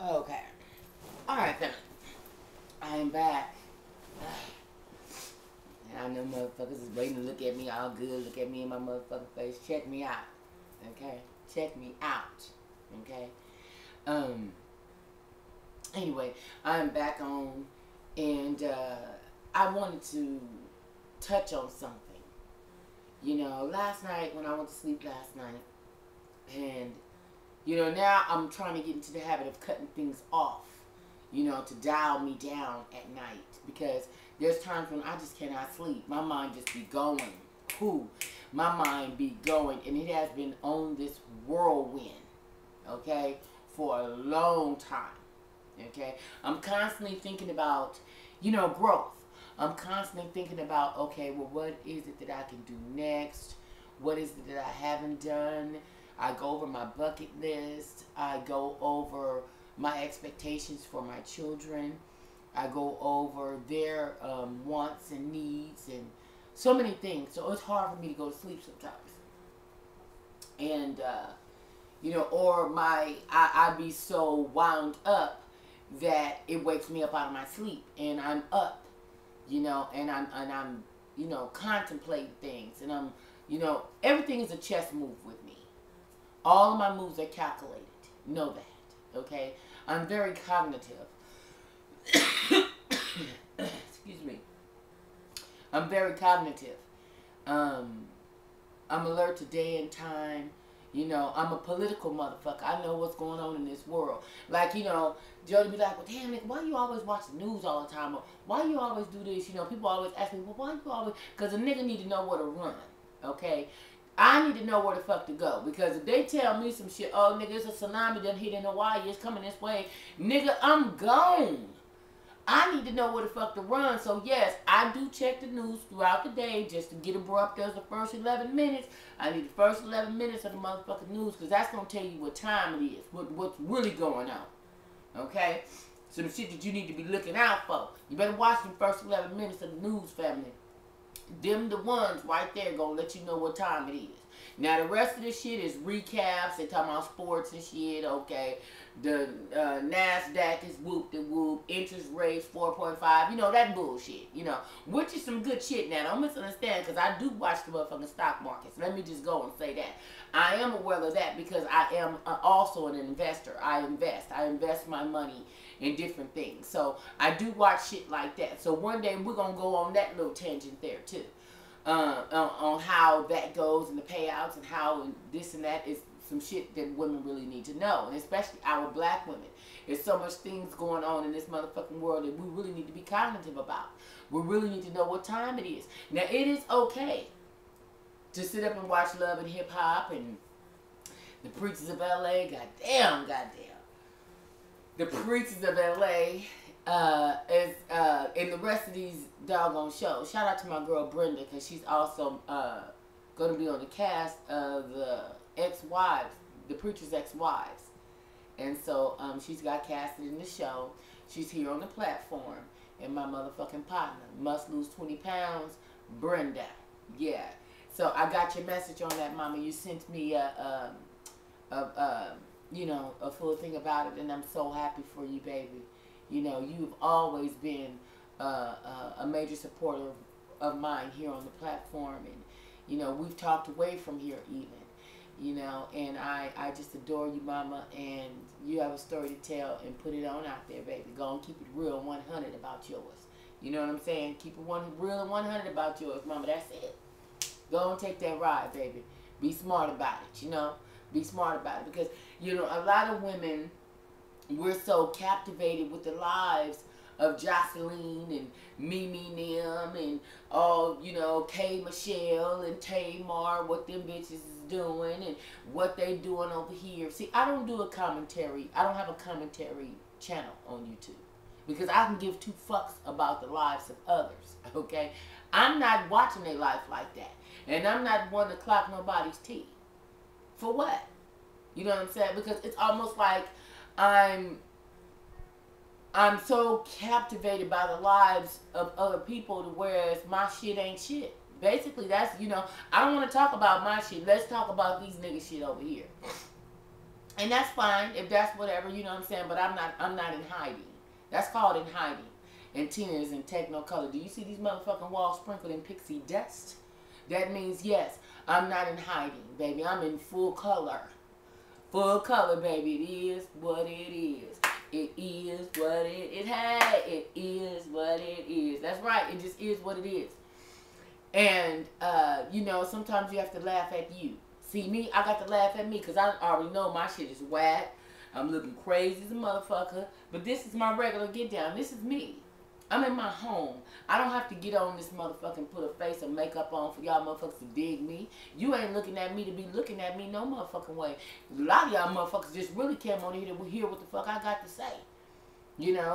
Okay. Alright, family. I am back. And I know motherfuckers is waiting to look at me all good. Look at me in my motherfucking face. Check me out. Okay? Check me out. Okay? Anyway, I'm back on. And, I wanted to touch on something. You know, last night when I went to sleep last night. And, you know, now I'm trying to get into the habit of cutting things off. You know, to dial me down at night. Because there's times when I just cannot sleep. My mind just be going. Whoo. My mind be going. And it has been on this whirlwind. Okay? For a long time. Okay? I'm constantly thinking about, you know, growth. I'm constantly thinking about, okay, well, what is it that I can do next? What is it that I haven't done? I go over my bucket list. I go over my expectations for my children. I go over their wants and needs and so many things. So it's hard for me to go to sleep sometimes. And, you know, or I be so wound up that it wakes me up out of my sleep. And I'm up, you know, and I'm you know, contemplating things. And I'm, you know, everything is a chess move with me. All of my moves are calculated. Know that, okay? I'm very cognitive. Excuse me. I'm very cognitive. I'm alert to day and time. You know, I'm a political motherfucker. I know what's going on in this world. Like, you know, Jody be like, well, damn, nigga, why you always watch the news all the time? Or why you always do this? You know, people always ask me, well, why you always... Because a nigga need to know where to run, okay? I need to know where the fuck to go. Because if they tell me some shit, oh, nigga, it's a tsunami done hit in Hawaii, it's coming this way. Nigga, I'm gone. I need to know where the fuck to run. So, yes, I do check the news throughout the day just to get abrupt as the first 11 minutes. I need the first 11 minutes of the motherfucking news because that's going to tell you what time it is, what's really going on. Okay? Some shit that you need to be looking out for. You better watch the first 11 minutes of the news, family. Them the ones right there gonna let you know what time it is. Now the rest of this shit is recaps. They talking about sports and shit. Okay, the NASDAQ is whoop de whoop. Interest rates 4.5. You know that bullshit. You know, which is some good shit. Now don't misunderstand because I do watch the motherfucking stock markets. Let me just go and say that I am aware of that because I am also an investor. I invest my money in different things. So I do watch shit like that. So one day we're gonna go on that little tangent there too, on how that goes and the payouts and how and this and that is some shit that women really need to know, and especially our black women. There's so much things going on in this motherfucking world that we really need to be cognitive about. We really need to know what time it is. Now it is okay to sit up and watch Love and Hip Hop and the Preachers of LA. Goddamn. The Preachers of LA and the rest of these doggone shows. Shout out to my girl Brenda because she's also going to be on the cast of the ex-wives, the Preacher's ex-wives. And so she's got casted in the show. She's here on the platform. And my motherfucking partner, must lose 20 pounds, Brenda. Yeah. So I got your message on that, mama. You sent me you know, a full thing about it, and I'm so happy for you, baby. You know, you've always been a major supporter of mine here on the platform, and, you know, we've talked away from here even, you know, and I just adore you, mama, and you have a story to tell, and put it on out there, baby. Go and keep it real 100 about yours. You know what I'm saying? Keep it real and 100 about yours, mama. That's it. Go and take that ride, baby. Be smart about it, you know? Be smart about it because, you know, a lot of women, we're so captivated with the lives of Jocelyn and Mimi Nim and all, you know, K Michelle and Tamar, what them bitches is doing and what they doing over here. See, I don't do a commentary. I don't have a commentary channel on YouTube because I can give two fucks about the lives of others, okay? I'm not watching their life like that. And I'm not one to clock nobody's teeth. For what? You know what I'm saying? Because it's almost like I'm so captivated by the lives of other people to whereas my shit ain't shit. Basically, that's, you know, I don't want to talk about my shit. Let's talk about these niggas shit over here. And that's fine if that's whatever, you know what I'm saying. But I'm not in hiding. That's called in hiding. And Tina is in technicolor. Do you see these motherfucking walls sprinkled in pixie dust? That means yes, I'm not in hiding, baby. I'm in full color. Full color, baby. It is what it is. It is what it had. It is what it is. That's right. It just is what it is. And, sometimes you have to laugh at you. See, me, I got to laugh at me because I already know my shit is whack. I'm looking crazy as a motherfucker. But this is my regular get down. This is me. I'm in my home. I don't have to get on this motherfucking put a face of makeup on for y'all motherfuckers to dig me. You ain't looking at me to be looking at me no motherfucking way. A lot of y'all motherfuckers just really came on here to hear what the fuck I got to say.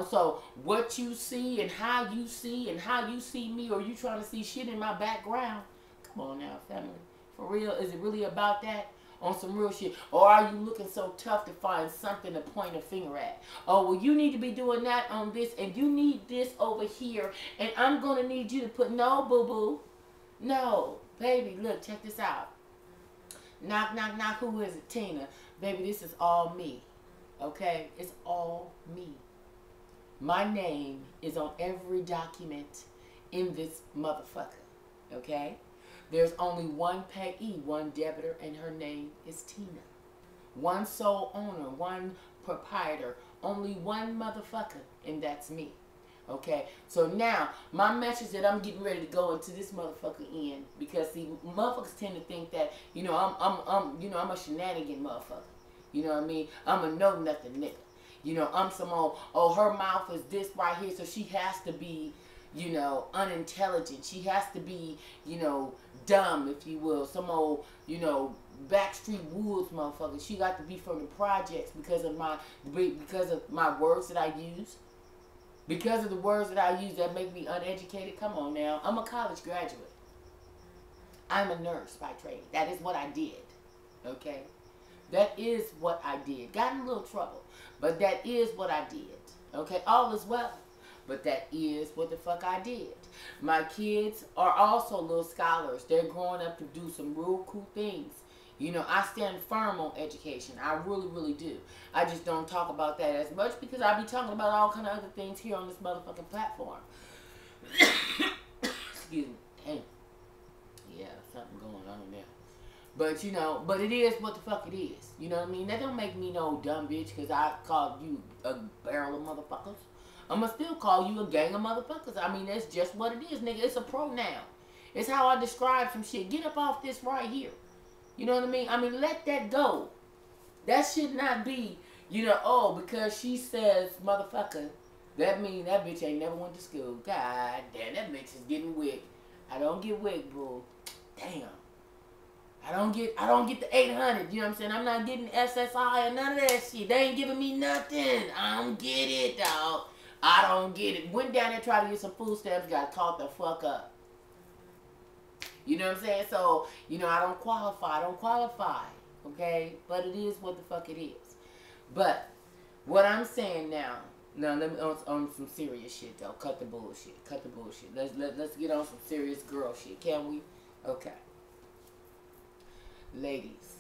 So what you see and how you see me, or you trying to see shit in my background. Come on now, family. For real, is it really about that? On some real shit? Or are you looking so tough to find something to point a finger at? Oh, well, you need to be doing that on this, and you need this over here, and I'm going to need you to put, no, boo-boo. No, baby, look, check this out. Knock, knock, knock, who is it? Tina. Baby, this is all me. Okay? It's all me. My name is on every document in this motherfucker. Okay? There's only one payee, one debitor, and her name is Tina. One sole owner, one proprietor, only one motherfucker, and that's me. Okay? So now, my message that I'm getting ready to go into this motherfucker in, because see, motherfuckers tend to think that, I'm a shenanigan motherfucker. You know what I mean? I'm a know nothing nigga. I'm some old, her mouth is this right here, so she has to be, unintelligent. She has to be, dumb, if you will. Some old, Backstreet Woods motherfucker. She got to be from the projects because of my words that I use. Because of the words that I use that make me uneducated. Come on now. I'm a college graduate. I'm a nurse by trade. That is what I did. Okay? That is what I did. Got in a little trouble. But that is what I did. Okay? All is well. But that is what the fuck I did. My kids are also little scholars. They're growing up to do some real cool things. I stand firm on education. I really, really do. I just don't talk about that as much because I be talking about all kind of other things here on this motherfucking platform. Excuse me. Hey. Yeah, something going on there. But, but it is what the fuck it is. You know what I mean? That don't make me no dumb bitch because I called you a barrel of motherfuckers. I'm going to still call you a gang of motherfuckers. I mean, that's just what it is, nigga. It's a pronoun. It's how I describe some shit. Get up off this right here. You know what I mean? I mean, let that go. That should not be, because she says motherfucker, that mean that bitch ain't never went to school. God damn, that bitch is getting wick. I don't get wick, boo. Damn. I don't get the 800, you know what I'm saying? I'm not getting SSI or none of that shit. They ain't giving me nothing. I don't get it, dog. I don't get it. Went down there, tried to get some food stamps, got caught the fuck up. You know what I'm saying? So, I don't qualify. Okay? But it is what the fuck it is. But, what I'm saying now let me on some serious shit though. Cut the bullshit. Let's get on some serious girl shit. Can we? Okay. Ladies,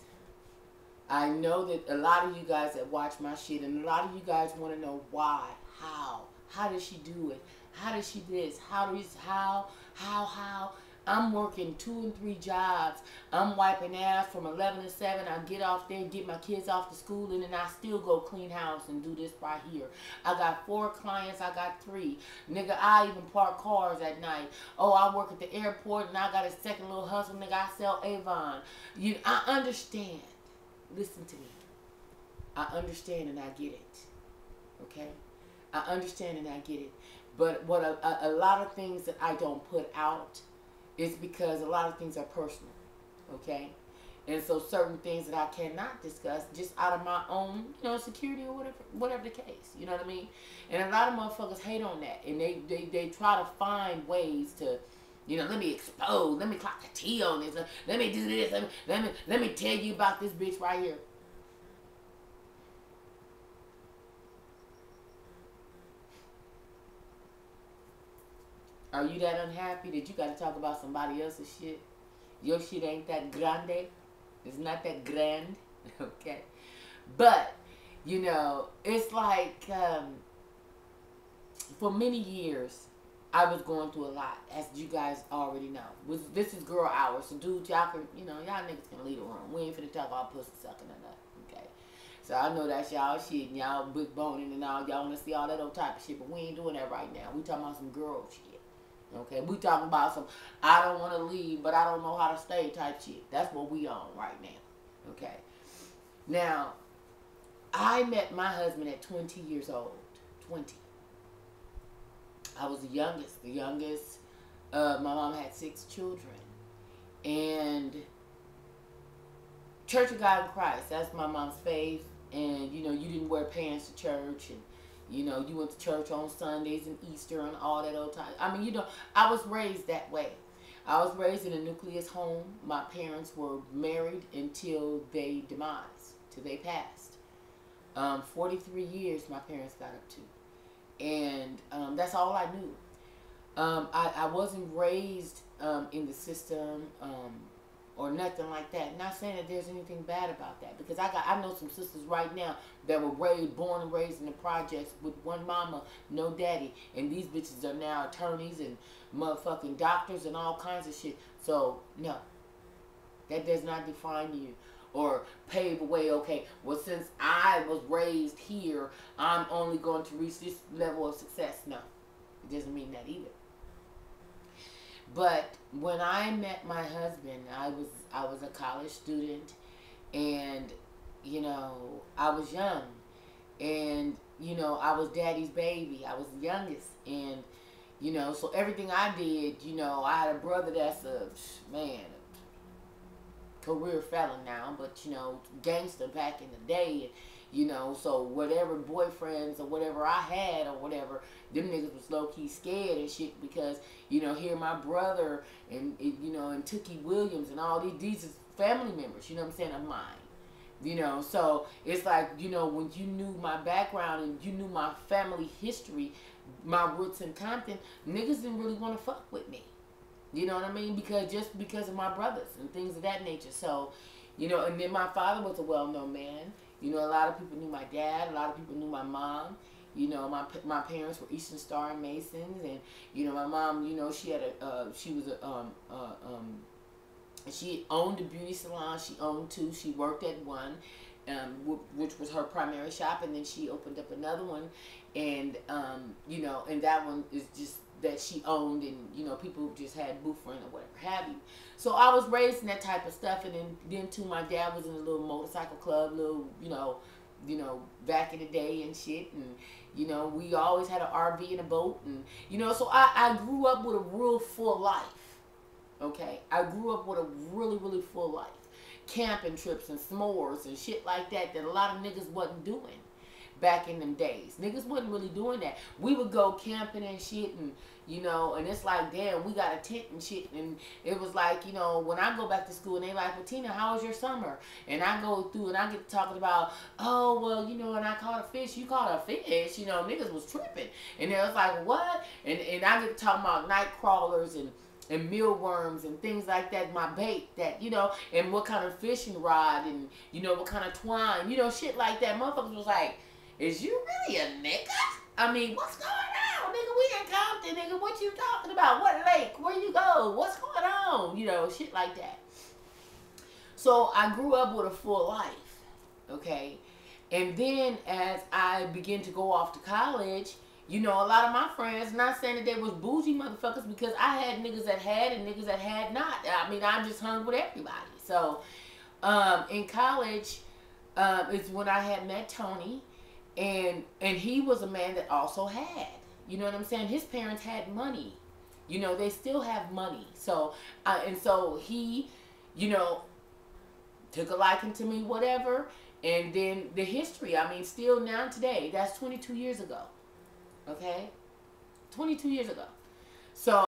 I know that a lot of you guys that watch my shit, and a lot of you guys want to know why, how does she do it? How does she this? How? I'm working 2 and 3 jobs. I'm wiping ass from 11 to 7. I get off there and get my kids off to school, and then I still go clean house and do this right here. I got 4 clients. I got 3. Nigga, I even park cars at night. Oh, I work at the airport, and I got a second little hustle. Nigga, I sell Avon. I understand. Listen to me. I understand and I get it. Okay? I understand and I get it. But what a lot of things that I don't put out, it's because a lot of things are personal, okay? And so certain things that I cannot discuss just out of my own, security or whatever the case, you know what I mean? And a lot of motherfuckers hate on that, and they try to find ways to, let me expose, let me clock the T on this, let me do this, let me tell you about this bitch right here. Are you that unhappy that you got to talk about somebody else's shit? Your shit ain't that grande. It's not that grand. Okay? But, it's like, for many years, I was going through a lot, as you guys already know. This is girl hour, so dudes, y'all can, y'all niggas can leave the room. We ain't finna talk about pussy sucking or nothing, okay? So I know that's y'all shit, and y'all big boning and all. Y'all wanna see all that old type of shit, but we ain't doing that right now. We talking about some girl shit, okay? We talking about some, I don't wanna leave, but I don't know how to stay type shit. That's what we on right now, okay? Now, I met my husband at 20 years old. 20. I was the youngest. The youngest. My mom had 6 children. And Church of God in Christ, that's my mom's faith. And, you didn't wear pants to church. And, you went to church on Sundays and Easter and all that old time. I mean, I was raised that way. I was raised in a nucleus home. My parents were married until they demised, till they passed. 43 years my parents got up to. And that's all I knew. I wasn't raised in the system or nothing like that. Not saying that there's anything bad about that, because I know some sisters right now that were born and raised in the projects with one mama, no daddy, and these bitches are now attorneys and motherfucking doctors and all kinds of shit. So no, that does not define you or pave the way. Okay, well, since I was raised here, I'm only going to reach this level of success. No, it doesn't mean that either. But when I met my husband, I was a college student, and I was young, and I was daddy's baby. I was the youngest, and so everything I did, I had a brother that's a career felon now, but gangster back in the day. So whatever boyfriends or whatever I had or whatever, them niggas was low-key scared and shit, because here my brother and Tookie Williams and all these is family members, what I'm saying, of mine. So it's like, when you knew my background and you knew my family history, my roots in Compton, niggas didn't really want to fuck with me. You know what I mean? Because of my brothers and things of that nature. So, and then my father was a well-known man. A lot of people knew my dad. A lot of people knew my mom. My parents were Eastern Star and Masons, and my mom, she had she owned a beauty salon. She owned 2. She worked at one, which was her primary shop, and then she opened up another one, and and that one is just that she owned, and people just had booth rent or whatever have you. So I was raised in that type of stuff, and then too, my dad was in a little motorcycle club, back in the day and shit, and we always had an RV and a boat, and so I grew up with a real full life. Okay, I grew up with a really, really full life, camping trips and s'mores and shit like that a lot of niggas wasn't doing back in them days. Niggas wasn't really doing that. We would go camping and shit, and and it's like, damn, we got a tent and shit, and it was like, when I go back to school and they like, well, Tina, how was your summer? And I go through and I get talking about, oh, well, and I caught a fish, you caught a fish, niggas was tripping, and it was like, what? And I get talking about night crawlers and mealworms and things like that, my bait, that, and what kind of fishing rod, and, what kind of twine, shit like that. Motherfuckers was like, is you really a nigga? I mean, what's going on, nigga? We in Compton, nigga. What you talking about? What lake? Where you go? What's going on? Shit like that. So I grew up with a full life, okay? And then as I began to go off to college, a lot of my friends, not saying that they was bougie motherfuckers, because I had niggas that had and niggas that had not. I mean, I just hung with everybody. So in college is when I had met Tony. And he was a man that also had, you know what I'm saying? His parents had money, they still have money. So, and so he, took a liking to me, whatever. And then the history, I mean, still now today, that's 22 years ago. Okay? 22 years ago. So